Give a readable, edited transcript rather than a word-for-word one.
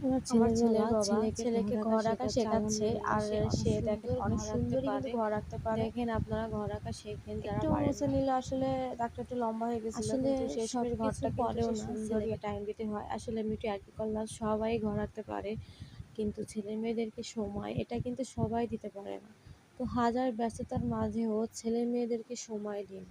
আমার আমার ছেলের ছেলের বাবা বাবা ছেলেকে ঘর আঁকা শেখাচ্ছে, আর সে সে অনেক দেখেন সুন্দর অনেক ঘর আঁকতে সুন্দরই কিন্তু পারে। ঘর আঁকতে পারে। দেখেন আপনারা ঘর আঁকা শেখেন যারা একটু পারেন মুছে না। নিলে আসলে দাগটা একটু লম্বা হয়ে গেছিল, আসলে কিন্তু শেষমেশ সবকিছু ঘরটা কিন্তু পরেও সে না, সুন্দরই। ছেলেকে টাইম দিতে হয়। আসলে আমি একটু ইয়ার্কি করলাম, সবাই ঘর আঁকতে পারে, কিন্তু ছেলে মেয়েদেরকে সময় এটা কিন্তু সবাই দিতে পারে না। তো হাজার ব্যস্ততার মাঝেও ছেলে মেয়েদেরকে সময় দিন।